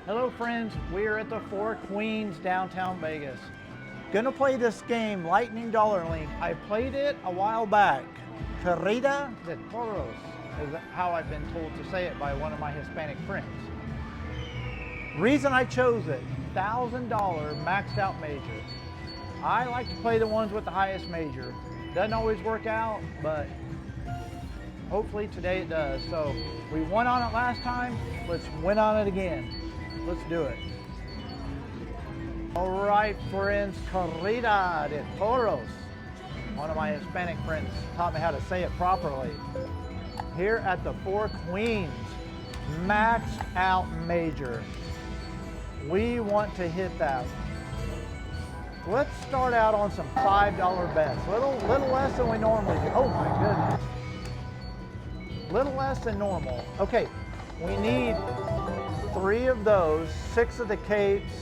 Hello friends, we are at the Four Queens, downtown Vegas. Gonna play this game, Lightning Dollar Link. I played it a while back. Corrida de Toros is how I've been told to say it by one of my Hispanic friends. Reason I chose it, $1,000 maxed out major. I like to play the ones with the highest major. Doesn't always work out, but hopefully today it does. So we won on it last time, let's win on it again. Let's do it. All right, friends, Corrida de Toros. One of my Hispanic friends taught me how to say it properly. Here at the Four Queens, maxed out major. We want to hit that. Let's start out on some $5 bets. Little less than we normally do. Oh my goodness. Little less than normal. Okay, we need 3 of those, 6 of the capes,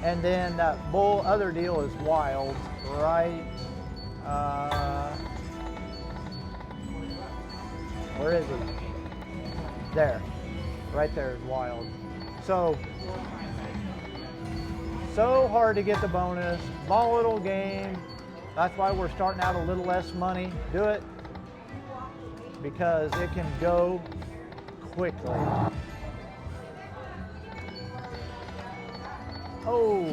and then that bull other deal is wild, right? Where is he? There, right there is wild. So hard to get the bonus, volatile game. That's why we're starting out a little less money. Do it because it can go quickly. Oh,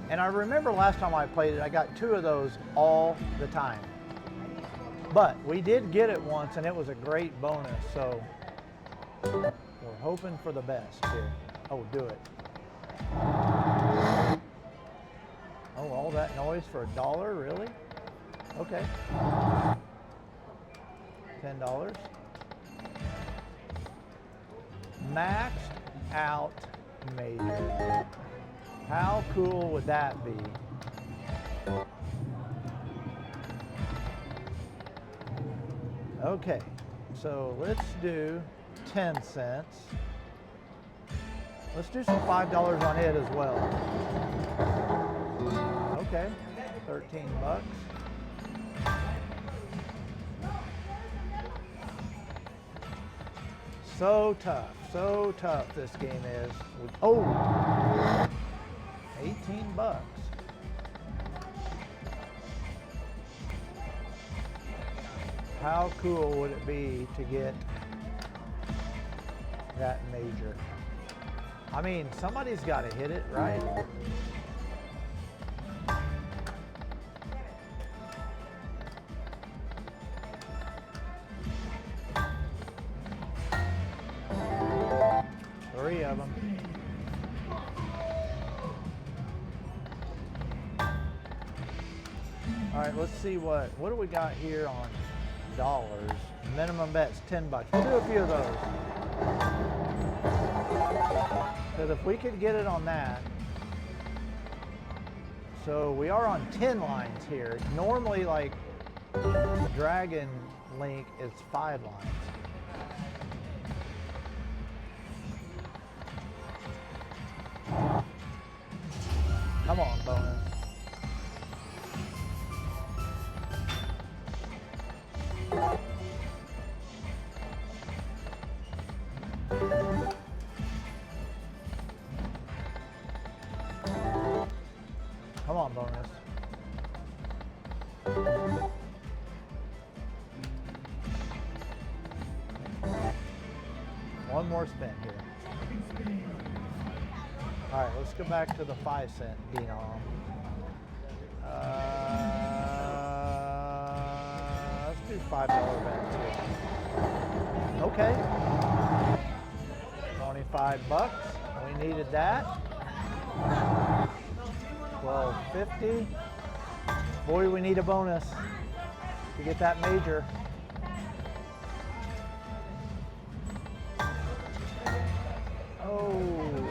and I remember last time I played it, I got 2 of those all the time. But we did get it once and it was a great bonus, so we're hoping for the best here. Oh, do it. Oh, all that noise for $1, really? Okay. $10. Maxed out major. How cool would that be? Okay, so let's do 10 cents. Let's do some $5 on it as well. Okay, 13 bucks. So tough this game is. Oh, 18 bucks. How cool would it be to get that major? I mean, somebody's got to hit it, right? Three of them. All right, let's see what do we got here on dollars. Minimum bet's 10 bucks. We'll do a few of those. Because if we could get it on that, so we are on 10 lines here. Normally, like Dragon Link, it's 5 lines. Come on, bonus. Come on, bonus. One more spin here. All right, let's go back to the 5-cent denom. Let's do $5 bet too. Okay. 25 bucks. We needed that. $12.50. Boy, we need a bonus to get that major. Oh.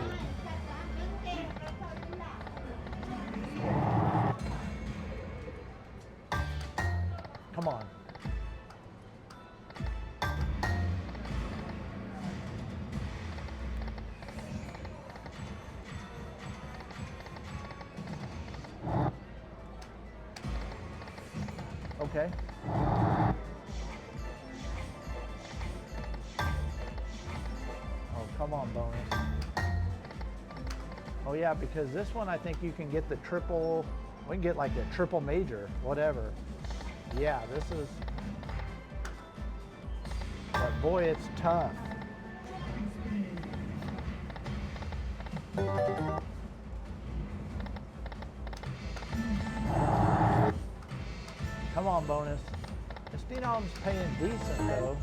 Come on. Okay. Oh, come on, bonus. Oh yeah, because this one I think you can get the triple, we can get like the triple major, whatever. Yeah, this is, but boy, it's tough. Come on, bonus. This denom's paying decent though.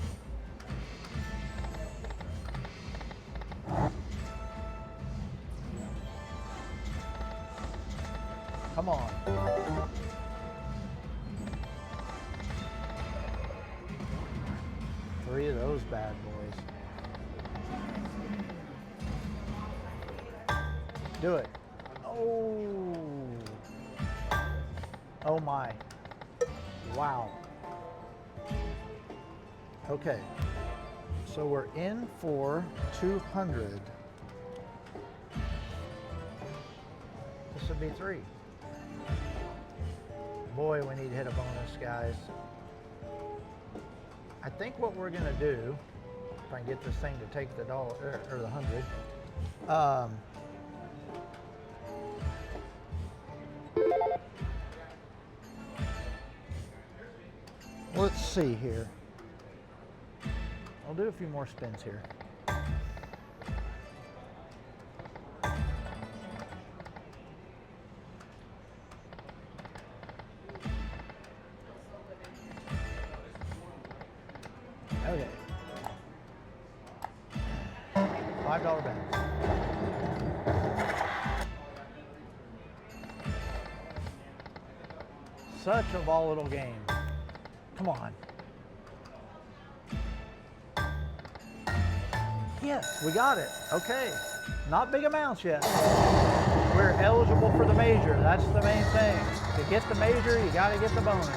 Come on. Three of those bad boys. Do it. Oh. Oh my. Wow. Okay. So we're in for 200. This would be 3. Boy, we need to hit a bonus, guys. I think what we're gonna do, if I can get this thing to take the dollar or the 100. Let's see here. I'll do a few more spins here. Okay. $5 bet. Such a volatile game. Come on. Yes, we got it. Okay. Not big amounts yet. We're eligible for the major. That's the main thing. To get the major, you got to get the bonus.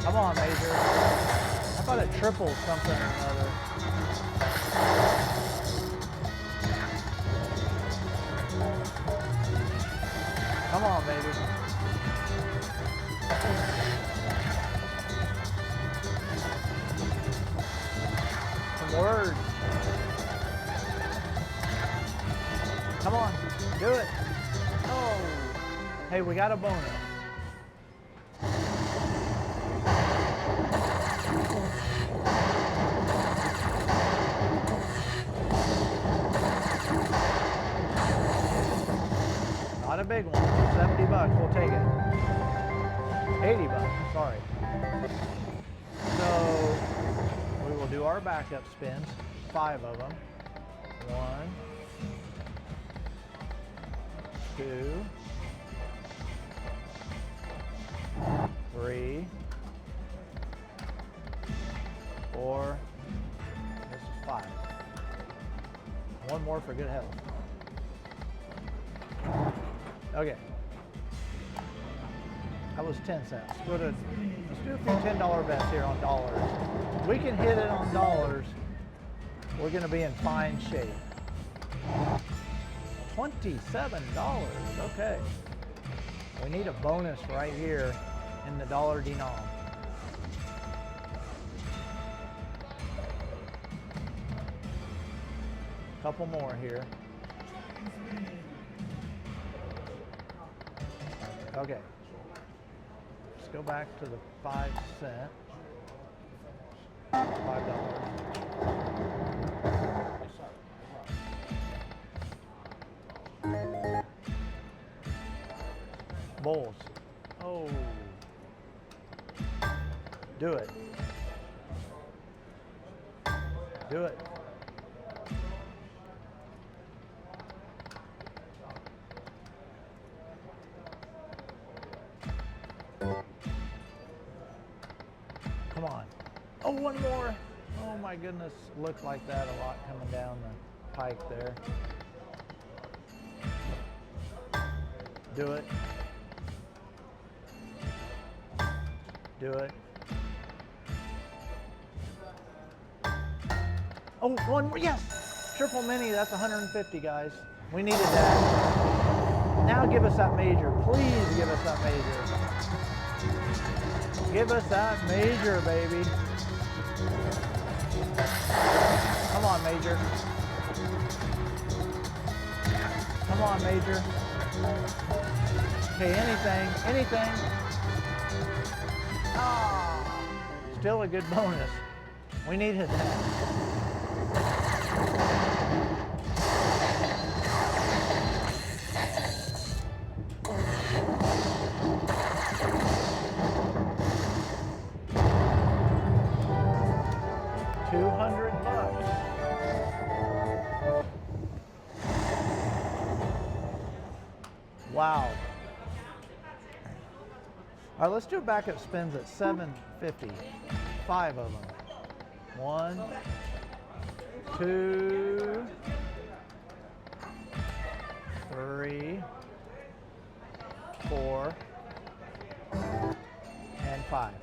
Come on, major. How about a triple something or another? Come on, baby. Some words. Come on, do it. Oh. Hey, we got a bonus. Not a big one, 70 bucks, we'll take it. 80 bucks, sorry. So, we will do our backup spins, 5 of them. 1, 2, 3, 4, this is 5. One more for good health. Okay. That was 10 cents. Let's do a few $10 bets here on dollars. If we can hit it on dollars, we're going to be in fine shape. $27. Okay. We need a bonus right here in the dollar denom. Couple more here. Okay. Let's go back to the 5 cent. $5. Bulls. Oh. Do it. Do it. Come on. Oh, one more. Oh my goodness. Looked like that a lot coming down the pike there. Do it. Do it. Oh, one more. Yes. Triple mini. That's 150, guys. We needed that. Now give us that major. Please give us that major. Give us that major, baby. Come on, major. Come on, Major. Okay, anything. Ah, still a good bonus. We needed that. $200. Wow. All right, let's do backup spins at 750. 5 of them. 1, 2, 3, 4, and 5.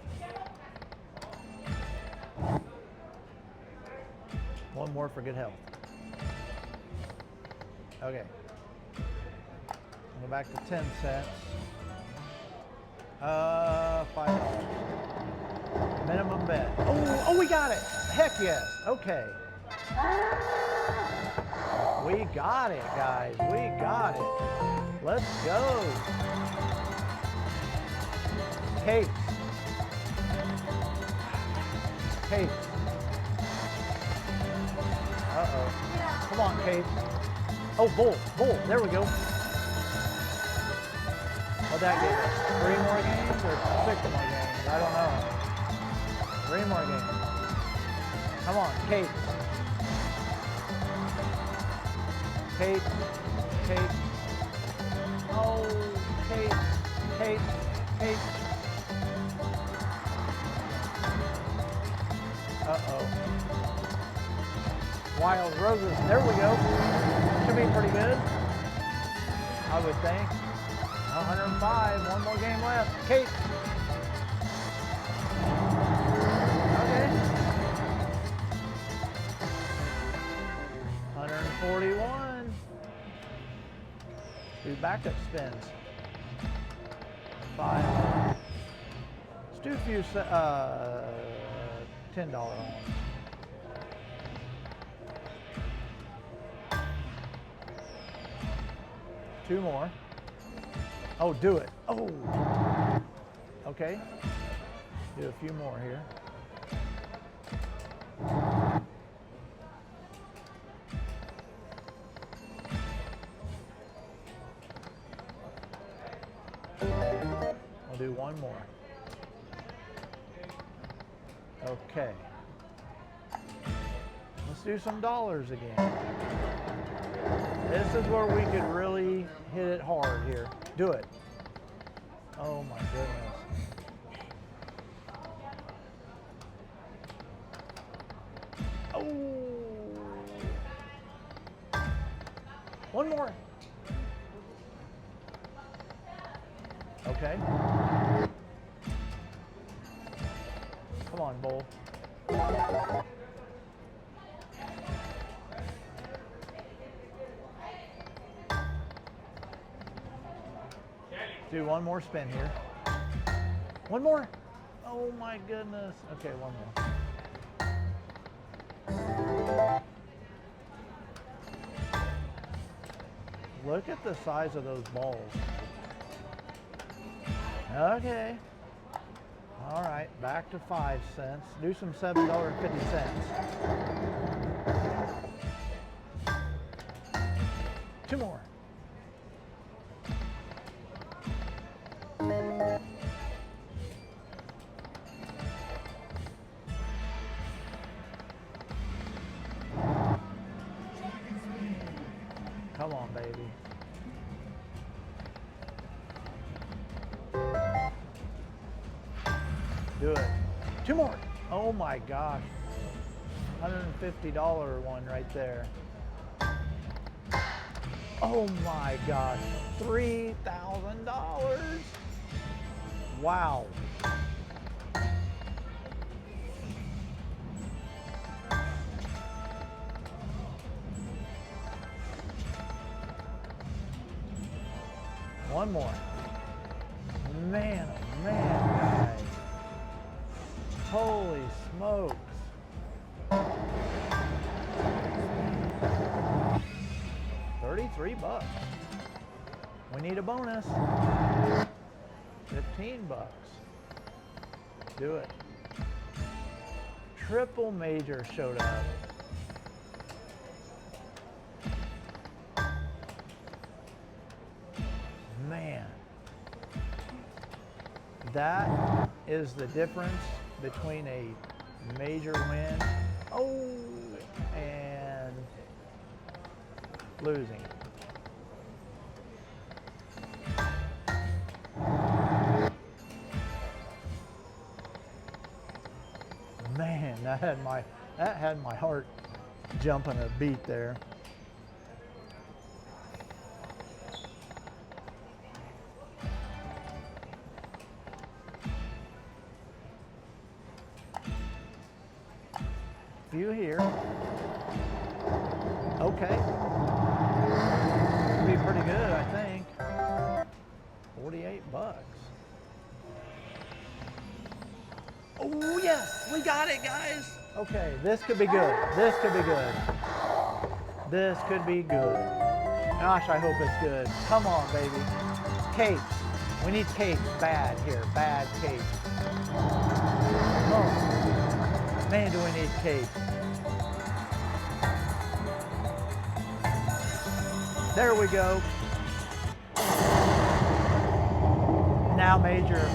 One more for good health. Okay. Go back to 10 cents. $5. Minimum bet. Oh, we got it. Heck yes. Okay. We got it, guys. We got it. Let's go. Case. Case. Uh-oh. Come on, Case. Oh, bull. There we go. What'd that give us? 3 more games or 6 more games? I don't know. 3 more games. Come on, Kate. Oh, Kate. Uh-oh. Wild Roses. There we go. Should be pretty good, I would think. 105, 1 more game left. Kate. Okay. 141. Do backup spins. 5. Let's do a few $10 ones. Two more. Oh, do it. Oh. Okay. Do a few more here. I'll do one more. Okay. Let's do some dollars again. This is where we could really hit it hard here. Do it. Oh my goodness. Oh. One more. Okay. Come on, bull. Do one more spin here. One more. Oh my goodness. Okay, one more. Look at the size of those balls. Okay. All right, back to 5 cents. Do some $7.50. 2 more. Come on, baby. Do it. 2 more. Oh my gosh. $150 one right there. Oh my gosh. $3,000. Wow. One more. Man, oh man, guys. Holy smokes. $32. $3. We need a bonus. 15 bucks. Do it. Triple major showed up. Man, that is the difference between a major win, and losing. Man, that had my heart jumping a beat there. Few here. Okay. Be pretty good, I think. 48 bucks. Oh yes, we got it, guys. Okay, this could be good. This could be good. This could be good. Gosh, I hope it's good. Come on, baby. Capes. We need capes bad here. Bad capes. Oh. Man, do we need capes. There we go. Now major.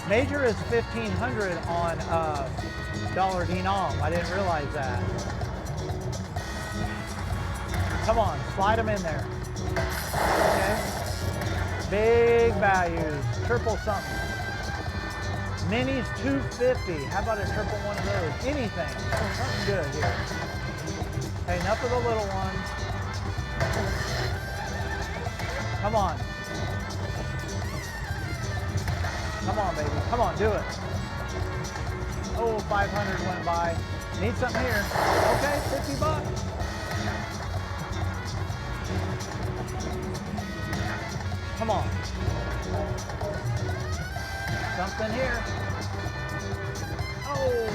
Major is 1,500 on dollar denom. I didn't realize that. Come on, slide them in there. Okay. Big values. Triple something. Minis 250. How about a triple one of those? Anything. Something good here. Hey, enough of the little ones. Come on. Come on, baby. Come on, do it. Oh, 500 went by. Need something here. Okay, 50 bucks. Come on. Something here. Oh.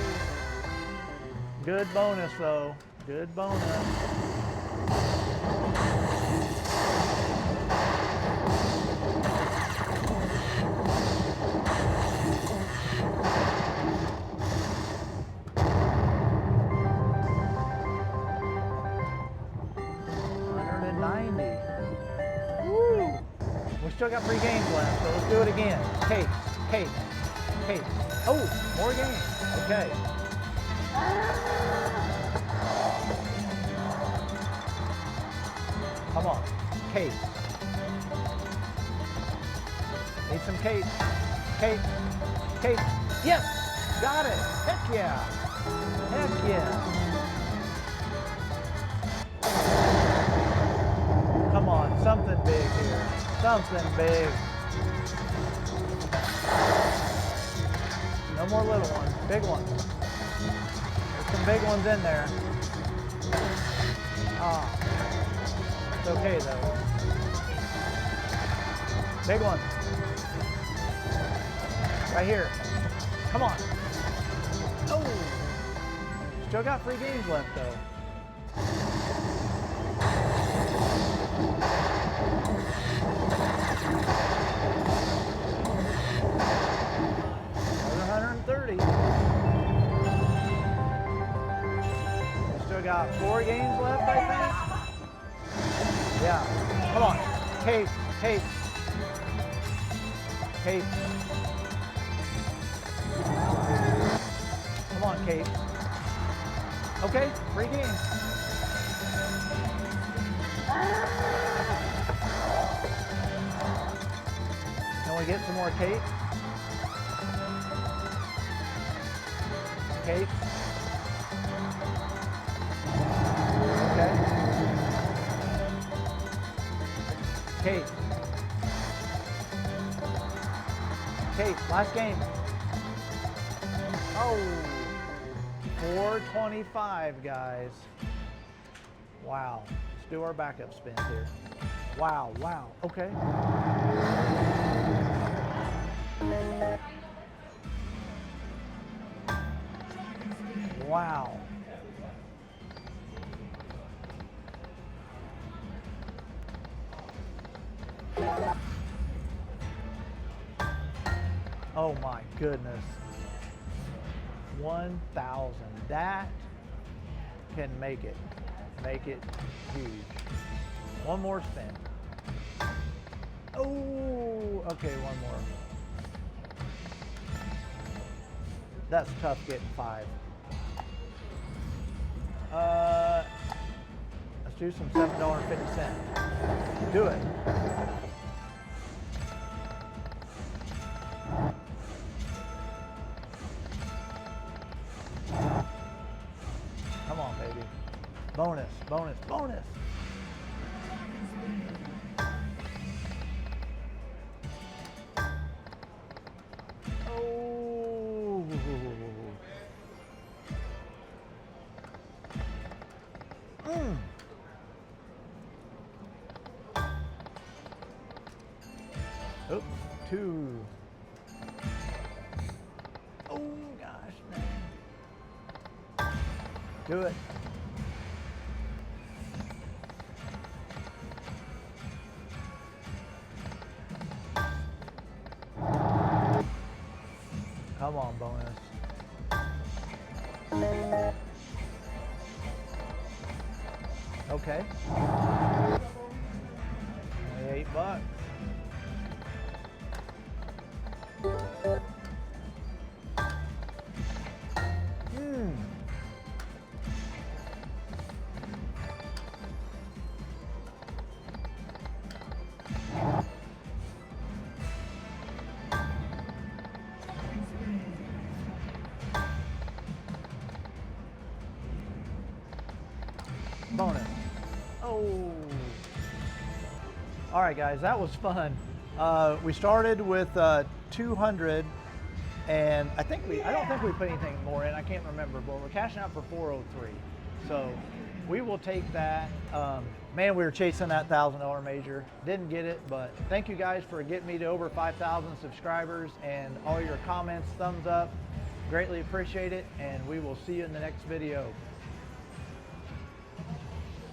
Good bonus, though. Good bonus. Still got 3 games left, so let's do it again. Capes, capes, capes. Oh, more games. Okay. Come on. Capes. Need some capes. Capes. Capes. Yes! Got it. Heck yeah. Heck yeah. Come on, something big here. Something big. No more little ones, big ones. There's some big ones in there. Ah, it's okay though. Big ones. Right here. Come on. Oh, still got 3 games left though. Got 4 games left, I think. Yeah. Come on. Cape, cape, cape. Come on, cape. Okay, 3 games. Can we get some more cape? Cape. Kate. Kate, last game. Oh, 425, guys. Wow. Let's do our backup spins here. Wow, wow. Okay. Wow. Oh my goodness. 1,000. That can make it huge. One more spin. Oh, okay, one more. That's tough getting 5. Let's do some $7.50. Do it. Come on, baby. Bonus, bonus, bonus. Oh. Oops, 2. Oh gosh, man. Do it. Come on, bonus. Okay. Only $8. Bonus. Oh. All right, guys, that was fun. We started with 200, and I don't think we put anything more in. I can't remember, but we're cashing out for 403. So we will take that. Man, we were chasing that $1,000 major. Didn't get it, but thank you guys for getting me to over 5,000 subscribers and all your comments, thumbs up. Greatly appreciate it, and we will see you in the next video.